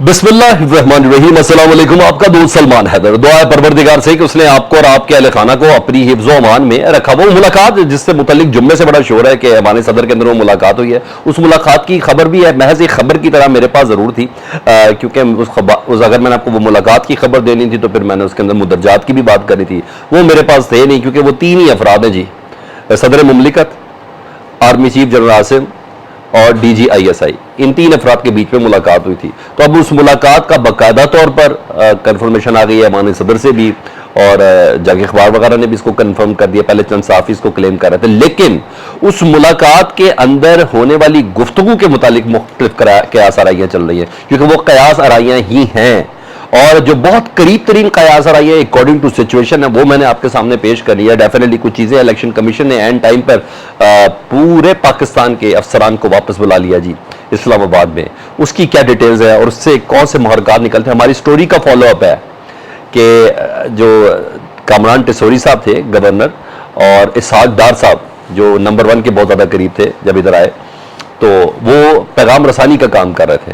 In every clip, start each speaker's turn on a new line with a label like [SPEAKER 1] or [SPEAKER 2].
[SPEAKER 1] बिस्मिल्लाहिर्रहमानिर्रहीम। अस्सलाम वालेकुम। आपका दोस्त सलमान हैदर। दुआ है परवरदिगार से कि उसने आपको और आपके अहले खाना को अपनी हिफ्ज़ो अमान में रखा। वो मुलाकात जिससे मुतल्लिक जुम्मे से बड़ा शोर है कि हमारे सदर के अंदर वो मुलाकात हुई है, उस मुलाकात की खबर भी है, महज एक खबर की तरह मेरे पास ज़रूर थी, क्योंकि अगर मैंने आपको वो मुलाकात की खबर देनी थी तो फिर मैंने उसके अंदर मुदरजात की भी बात करी थी, वो मेरे पास थे नहीं, क्योंकि वो तीन ही अफराद हैं जी, सदर मुमलिकत, आर्मी चीफ जनरल आसिम और DGISI। इन तीन अफराद के बीच में मुलाकात हुई थी। तो अब उस मुलाकात का बाकायदा तौर पर कंफर्मेशन आ गई है माननीय सदर से भी, और जाके अखबार वगैरह ने भी इसको कंफर्म कर दिया। पहले चंद सहाफ़ी इसको क्लेम कर रहे थे, लेकिन उस मुलाकात के अंदर होने वाली गुफ्तगू के मुतालिक मुख्तलिफ कयास आराइयाँ चल रही हैं, क्योंकि वो कयास आराइयाँ ही हैं, और जो बहुत करीब तरीन कयास आराइयाँ अकॉर्डिंग टू सिचुएशन है वो मैंने आपके सामने पेश करी है। डेफिनेटली कुछ चीज़ें इलेक्शन कमीशन ने एंड टाइम पर पूरे पाकिस्तान के अफसरान को वापस बुला लिया जी इस्लामाबाद में। उसकी क्या डिटेल्स है और उससे कौन से मुहरकात निकलते हैं, हमारी स्टोरी का फॉलोअप है कि जो कामरान टिसोरी साहब थे गवर्नर, और इसहाक डार साहब जो नंबर 1 के बहुत ज़्यादा करीब थे जब इधर आए, तो वो पैगाम रसानी का काम कर रहे थे,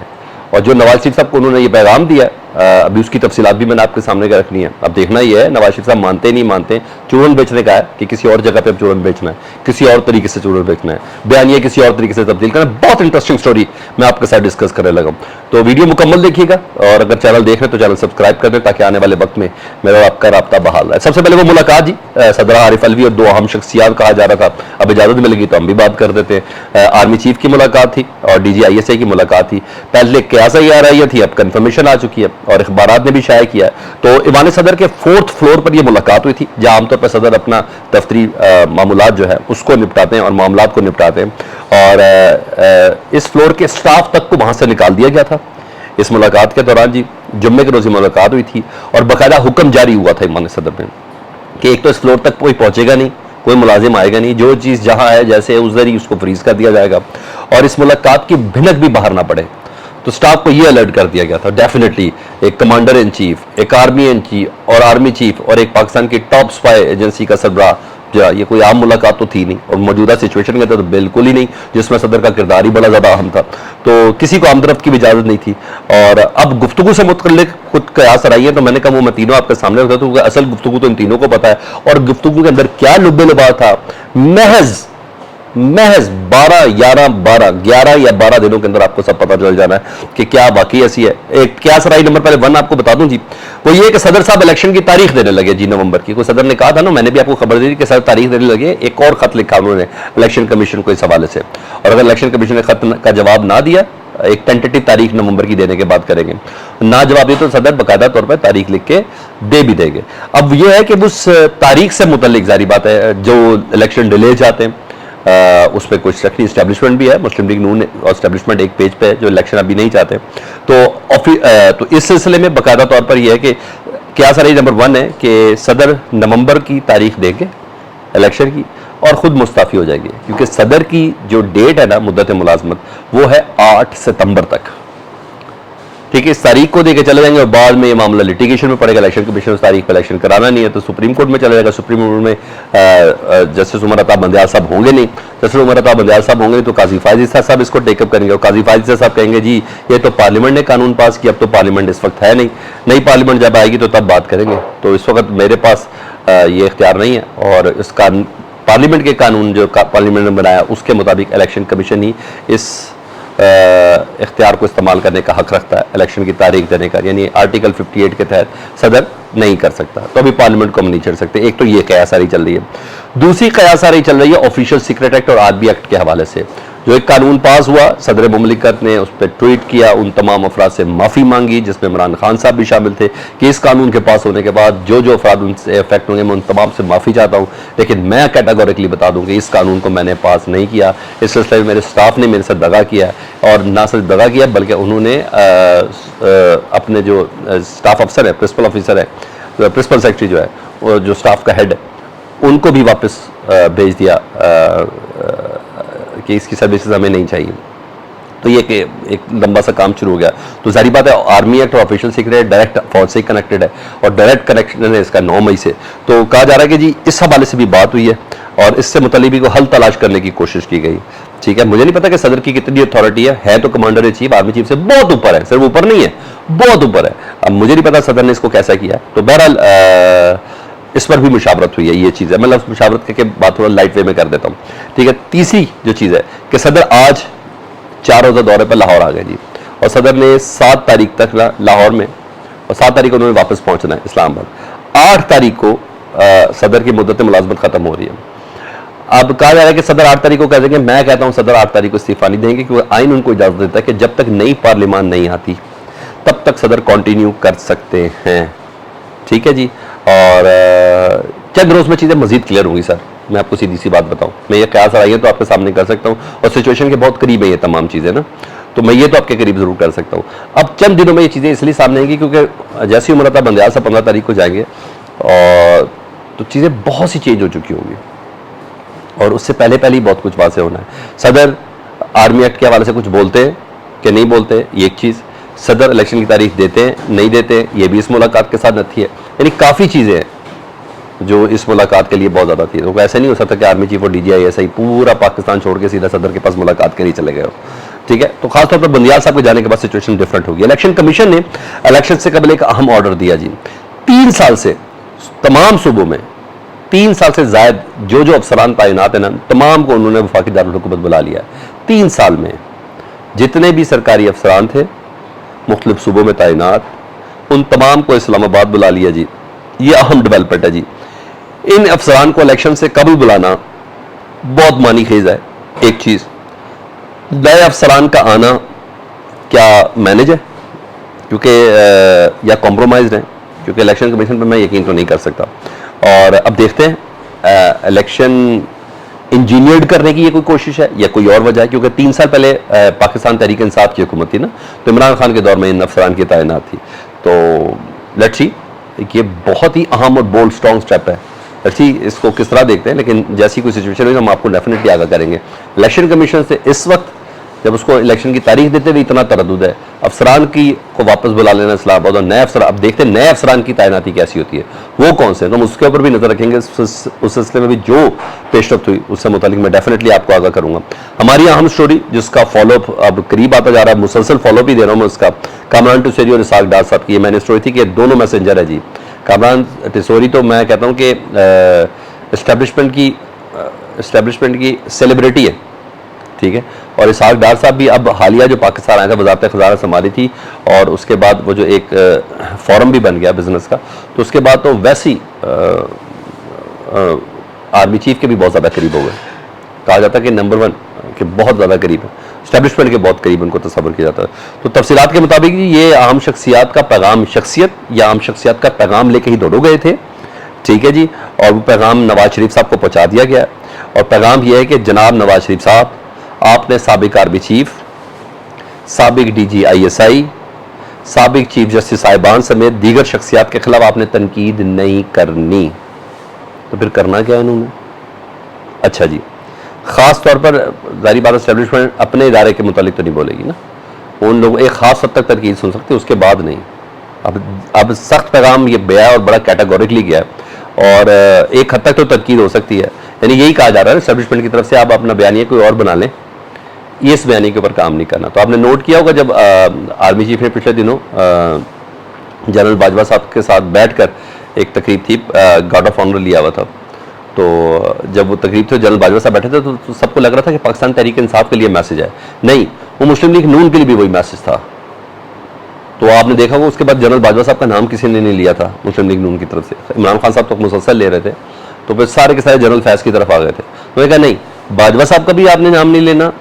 [SPEAKER 1] और जो नवाज शरीफ साहब को उन्होंने ये पैगाम दिया, अभी उसकी तफसीलात भी मैंने आपके सामने का रखनी है। अब देखना ही है नवाज शरीफ साहब मानते नहीं मानते। चूरन बेचने का है कि किसी और जगह पे अब चूरन बेचना है, किसी और तरीके से चूरन बेचना है, बयानिया किसी और तरीके से तब्दील करना है। बहुत इंटरेस्टिंग स्टोरी मैं आपके साथ डिस्कस करने लगा, तो वीडियो मुकम्मल देखिएगा, और अगर चैनल देख रहे हैं तो चैनल सब्सक्राइब कर दें ताकि आने वाले वक्त में मेरा आपका राब्ता बहाल है। सबसे पहले वो मुलाकात जी, सदर आरिफ अलवी और दो अहम शख्सियात कहा जा रहा था, अब इजाजत मिलेगी तो हम भी बात कर देते हैं। आर्मी चीफ की मुलाकात थी और DGISI की मुलाकात थी। पहले कयास आ रही थी, अब कंफर्मेशन आ चुकी है और अखबारात ने भी शाया किया है। तो ईवान सदर के 4th फ्लोर पर यह मुलाकात हुई थी, जहां आमतौर पर सदर अपना दफ्तरी मामूलात जो है उसको निपटाते हैं और मामलात को निपटाते हैं, और इस फ्लोर के स्टाफ तक को वहां से निकाल दिया गया था। इस मुलाकात के दौरान जी जुम्मे के रोज मुलाकात हुई थी और बाकायदा हुक्म जारी हुआ था ईवान सदर में कि एक तो इस फ्लोर तक कोई पहुंचेगा नहीं, कोई मुलाजिम आएगा नहीं, जो चीज़ जहां है जैसे उधर ही उसको फ्रीज कर दिया जाएगा, और इस मुलाकात की भिनक भी बाहर ना पड़े। तो स्टाफ को यह अलर्ट कर दिया गया था। डेफिनेटली एक कमांडर इन चीफ, एक आर्मी इन चीफ और आर्मी चीफ और एक पाकिस्तान की टॉप स्पाई एजेंसी का सरबराह, ये कोई आम मुलाकात तो थी नहीं, और मौजूदा सिचुएशन में तो बिल्कुल ही नहीं, जिसमें सदर का किरदार ही बड़ा ज्यादा अहम था, तो किसी को आमदरफ्त की भी इजाजत नहीं थी। और अब गुफ्तगू से मुतल्लिक खुद कयास आई है, तो मैंने कहा वो मैं तीनों आपके सामने रखता हूं, असल गुफ्तगू तो इन तीनों को पता है, और गुफ्तगू के अंदर क्या लुब्बे लुबा था, महज 11 या 12 दिनों के अंदर आपको सब पता चल जाना है कि क्या बाकी ऐसी है। एक क्या सराई नंबर पहले 1 आपको बता दूं जी, वो ये कि सदर साहब इलेक्शन की तारीख देने लगे जी नवंबर की। कोई सदर ने कहा था ना, मैंने भी आपको खबर दी थी कि सदर तारीख देने लगे। एक और खत लिखा उन्होंने इलेक्शन कमीशन को इस हवाले से, और अगर इलेक्शन कमीशन ने खत का जवाब ना दिया, एक टेंटेटिव तारीख नवंबर की देने के बाद करेंगे, ना जवाब दिया तो सदर बाकायदा तौर पर तारीख लिख के दे भी देंगे। अब यह है कि उस तारीख से मुतल्लिक जारी बात है, जो इलेक्शन डिले चाहते हैं उस पर कुछ शक्ति इस्टेब्लिशमेंट भी है, मुस्लिम लीग नून और इस्टेब्लिशमेंट एक पेज पे है जो इलेक्शन अभी नहीं चाहते। तो इस सिलसिले में बाकायदा तौर पर यह है कि क्या सराई नंबर 1 है कि सदर नवंबर की तारीख देंगे इलेक्शन की और खुद मुस्ताफ़ी हो जाएंगे, क्योंकि सदर की जो डेट है ना मुद्दत मुलाजमत, वो है 8 सितंबर तक। ठीक है, इस तारीख को देके चले जाएंगे और बाद में ये मामला लिटिगेशन में पड़ेगा। इलेक्शन कमीशन उस तारीख पर इलेक्शन कराना नहीं है तो सुप्रीम कोर्ट में चला जाएगा। सुप्रीम कोर्ट में जस्टिस उमर अता बंदियाल साहब होंगे नहीं, जस्टिस उमर अता बंदियाल साहब होंगे तो काजी फायज ईसा साहब इसको टेकअप करेंगे, और काजी फायज ईसा साहब कहेंगे जी ये तो पार्लियामेंट ने कानून पास किया, अब तो पार्लियामेंट इस वक्त है नहीं, नई पार्लियामेंट जब आएगी तो तब बात करेंगे। तो इस वक्त मेरे पास ये इख्तियार नहीं है, और इस पार्लियामेंट के कानून जो पार्लियामेंट ने बनाया उसके मुताबिक इलेक्शन कमीशन ही इस इख्तियार को इस्तेमाल करने का हक रखता है इलेक्शन की तारीख देने का, यानी आर्टिकल 58 के तहत सदर नहीं कर सकता, तो अभी पार्लियामेंट को हम नहीं छेड़ सकते। एक तो ये कयासारी चल रही है, दूसरी कयासारी चल रही है ऑफिशियल सीक्रेट एक्ट और आरबी एक्ट के हवाले से। जो एक कानून पास हुआ, सदर मुमलिकत ने उस पर ट्वीट किया, उन तमाम अफराद से माफ़ी मांगी जिसमें इमरान खान साहब भी शामिल थे, कि इस कानून के पास होने के बाद जो जो अफराद उनसे इफेक्ट होंगे मैं उन तमाम से माफ़ी चाहता हूँ, लेकिन मैं कैटेगोरिकली बता दूँ कि इस कानून को मैंने पास नहीं किया। इस सिलसिले में मेरे स्टाफ ने मेरे साथ दगा किया, और ना सिर्फ दगा किया बल्कि उन्होंने अपने जो स्टाफ अफसर है, प्रिंसिपल ऑफिसर है, प्रिंसिपल सेक्रेटरी जो है, और जो स्टाफ का हेड है, उनको भी वापस भेज दिया कि इसकी सर्विसेज हमें नहीं चाहिए। तो ये कि एक लंबा सा काम शुरू हो गया। तो जारी बात है आर्मी एक्ट और ऑफिशियल सीक्रेट डायरेक्ट फौज से कनेक्टेड है, और डायरेक्ट कनेक्शन है इसका 9 मई से। तो कहा जा रहा है कि जी इस हवाले से भी बात हुई है और इससे मुतल्लिक को हल तलाश करने की कोशिश की गई। ठीक है, मुझे नहीं पता कि सदर की कितनी अथॉरिटी है तो commander in chief army chief से बहुत ऊपर है, सिर्फ ऊपर नहीं है, बहुत ऊपर है। अब मुझे नहीं पता सदर ने इसको कैसा किया। तो बहरहाल इस पर भी मुशावरत हुई है, ये चीज़ है। मतलब मुशावरत करके बात थोड़ा लाइट वे में कर देता हूँ, ठीक है। तीसरी जो चीज़ है कि सदर आज 4 रोज़ा दौरे पर लाहौर आ गए जी, और सदर ने 7 तारीख तक लाहौर में, और 7 तारीख को उन्होंने वापस पहुंचना है इस्लामाबाद। 8 तारीख को सदर की मुद्दत मुलाजमत खत्म हो रही है। अब कहा जा रहा है कि सदर 8 तारीख को कह देंगे, मैं कहता हूं सदर 8 तारीख को इस्तीफा नहीं देंगे, क्योंकि आइन उनको इजाजत देता है कि जब तक नई पार्लियामान नहीं आती तब तक सदर कंटिन्यू कर सकते हैं, ठीक है जी। और चंद रोज में चीजें मजीद क्लियर होंगी सर, मैं आपको सीधी सी बात बताऊं, मैं ये ख्याल आई है तो आपके सामने कर सकता हूं, और सिचुएशन के बहुत करीब है ये तमाम चीजें ना, तो मैं ये तो आपके करीब जरूर कर सकता हूं। अब चंद दिनों में ये चीजें इसलिए सामने आएंगी क्योंकि जैसी उम्र था बंदयाल से 15 तारीख को जाएंगे, और तो चीजें बहुत सी चेंज हो चुकी होंगी, और उससे पहले पहले ही बहुत कुछ वाज़ेह होना है। सदर आर्मी एक्ट के हवाले से कुछ बोलते हैं कि नहीं बोलते, ये एक चीज़। सदर इलेक्शन की तारीख देते हैं नहीं देते, ये भी इस मुलाकात के साथ नथी है। यानी काफ़ी चीज़ें हैं जो इस मुलाकात के लिए बहुत ज़्यादा थी। तो ऐसा नहीं हो सकता कि आर्मी चीफ और DGI ऐसा ही पूरा पाकिस्तान छोड़ के सीधा सदर के पास मुलाकात के लिए चले गए हो, ठीक है। तो खासतौर पर बंदियाल साहब के जाने के बाद सिचुएशन डिफरेंट होगी। इलेक्शन कमीशन ने इलेक्शन से कबल एक अहम ऑर्डर दिया जी, 3 साल से तमाम सूबों में 3 साल से जायद जो जो अफसरान तैनात है ना, तमाम को उन्होंने वफाकी दारुल हुकूमत बुला लिया है। 3 साल में जितने भी सरकारी अफसरान थे मुख्तलिफ सूबों में तैनात, उन तमाम को इस्लामाबाद बुला लिया जी। ये अहम डेवलपमेंट है जी। इन अफसरान को इलेक्शन से कबल बुलाना बहुत मानी खेज है। एक चीज़, नए अफसरान का आना क्या मैनेज है क्योंकि या कॉम्प्रोमाइज है, क्योंकि इलेक्शन कमीशन पर मैं यकीन तो नहीं कर सकता। और अब देखते हैं इलेक्शन इंजीनियर्ड करने की ये कोई कोशिश है या कोई और वजह है, क्योंकि 3 साल पहले पाकिस्तान तहरीक इंसाफ की हुकूमत थी ना, तो इमरान खान के दौर में इन अफसरान की तैनात थी। तो लेट्स सी, ये बहुत ही अहम और बोल्ड स्ट्रॉन्ग स्टेप है। लेट्स सी इसको किस तरह देखते हैं, लेकिन जैसी कोई सिचुएशन हुई हम आपको डेफिनेटली आगाह करेंगे। इलेक्शन कमीशन से इस वक्त जब उसको इलेक्शन की तारीख देते हुए इतना तरद्दुद है, अफसरान की को वापस बुला लेना इस्लामाबाद, और नए अफसर, अब देखते हैं नए अफसरान की तैनाती कैसी होती है, वो कौन से, तो हम उसके ऊपर भी नजर रखेंगे। उस सिलसिले में भी जो पेशरफ्त हुई उससे मुतालिक मैं डेफिनेटली आपको आगाह करूंगा। हमारी अहम स्टोरी जिसका फॉलोअप अब करीब आता जा रहा है, मुसलसल फॉलोअप ही दे रहा हूँ मैं उसका, कामरान टिसोरी और इसाक डार साहब की ये मैंने स्टोरी थी कि दोनों मैसेंजर है जी। कामरान टिसोरी तो मैं कहता हूँ कि इस्टेब्लिशमेंट की सेलिब्रिटी है, ठीक है। और इसाक डार साहब भी अब हालिया जो पाकिस्तान आया था, वजारत खजाना संभाली थी, और उसके बाद वो जो एक फॉरम भी बन गया बिजनेस का, तो उसके बाद तो वैसी आर्मी चीफ के भी बहुत ज़्यादा करीब हो गए। कहा जाता है कि नंबर 1 के बहुत ज़्यादा करीब है, इस्टेब्लिशमेंट के बहुत करीब उनको तस्वर किया जाता है। तो तफसीलात के मुताबिक ये आम शख्सियात का पैगाम, शख्सियत या आम शख्सियात का पैगाम लेके ही दौड़ो गए थे, ठीक है जी। और वो पैगाम नवाज शरीफ साहब को पहुँचा दिया गया, और पैगाम यह है कि जनाब नवाज शरीफ साहब, आपने साबिक आर्मी चीफ, साबिक DGI साबिक चीफ जस्टिस साहिबान समेत दीगर शख्सियात के खिलाफ आपने तनकीद नहीं करनी। तो फिर करना क्या है इन्होंने? अच्छा जी, ख़ास तौर पर जारी बात एस्टेब्लिशमेंट अपने इदारे के मुतालिक तो नहीं बोलेगी ना, उन लोगों एक ख़ास हद तक तनकीद सुन सकते, उसके बाद नहीं। अब सख्त पैगाम ये गया और बड़ा कैटेगोरिकली गया है, और एक हद तक तो तनकीद हो सकती है। यानी यही कहा जा रहा है एस्टेब्लिशमेंट की तरफ से, आप अपना बयानिया कोई और बना लें, ये इस बयानी के ऊपर काम नहीं करना। तो आपने नोट किया होगा जब आर्मी चीफ ने पिछले दिनों जनरल बाजवा साहब के साथ बैठकर एक तकरीब थी, गार्ड ऑफ ऑनर लिया हुआ था, तो जब वो तकरीब थी जनरल बाजवा साहब बैठे थे तो सबको लग रहा था कि पाकिस्तान तहरीक इंसाफ के लिए मैसेज है, नहीं, वो मुस्लिम लीग नून के लिए भी वही मैसेज था। तो आपने देखा होगा उसके बाद जनरल बाजवा साहब का नाम किसी ने नहीं लिया था मुस्लिम लीग नून की तरफ से, इमरान खान साहब तो मुसलसल ले रहे थे, तो फिर सारे के सारे जनरल फैज की तरफ आ गए थे। तो मैं कहा नहीं, बाजवा साहब का भी आपने नाम नहीं लेना,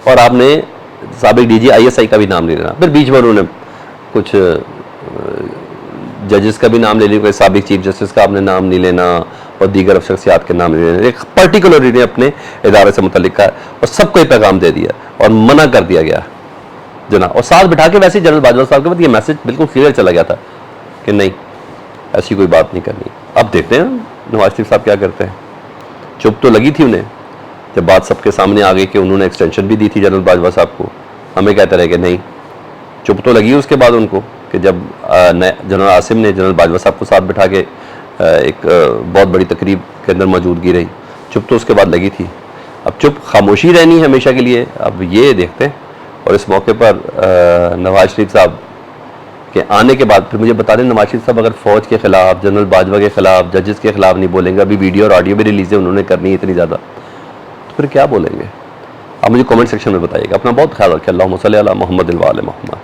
[SPEAKER 1] और आपने साबिक DGI का भी नाम नहीं लेना। फिर बीच में उन्होंने कुछ जजेस का भी नाम ले लिया, कोई साबिक चीफ जस्टिस का आपने नाम नहीं लेना, और दीगर शख्सियात के नाम नहीं लेना। एक पर्टिकुलर ने अपने इदारे से मुतल्लिक का, और सबको एक पैगाम दे दिया और मना कर दिया गया जना, और साथ बिठा के वैसे जनरल बाजवा साहब के बाद ये मैसेज बिल्कुल क्लियर चला गया था कि नहीं, ऐसी कोई बात नहीं करनी। अब देखते हैं नवाज शरीफ साहब क्या करते हैं। चुप तो लगी थी उन्हें जब बात सबके सामने आ गई कि उन्होंने एक्सटेंशन भी दी थी जनरल बाजवा साहब को, हमें कहते रहे कि नहीं, चुप तो लगी उसके बाद उनको कि जब जनरल आसिम ने जनरल बाजवा साहब को साथ बिठा के एक बहुत बड़ी तकरीब के अंदर मौजूदगी रही, चुप तो उसके बाद लगी थी। अब चुप खामोशी रहनी है हमेशा के लिए, अब ये देखते हैं। और इस मौके पर नवाज शरीफ साहब के आने के बाद फिर मुझे बता दें, नवाज शरीफ साहब अगर फौज के खिलाफ, जनरल बाजवा के खिलाफ, जजेस के खिलाफ नहीं बोलेंगे, अभी वीडियो और ऑडियो भी रिलीज है उन्होंने करनी है इतनी ज़्यादा, तो फिर क्या बोलेंगे? आप मुझे कमेंट सेक्शन में बताइएगा। अपना बहुत ख्याल रखें। अल्लाहुम्मा सल्ली अला मुहम्मद व आले मुहम्मद।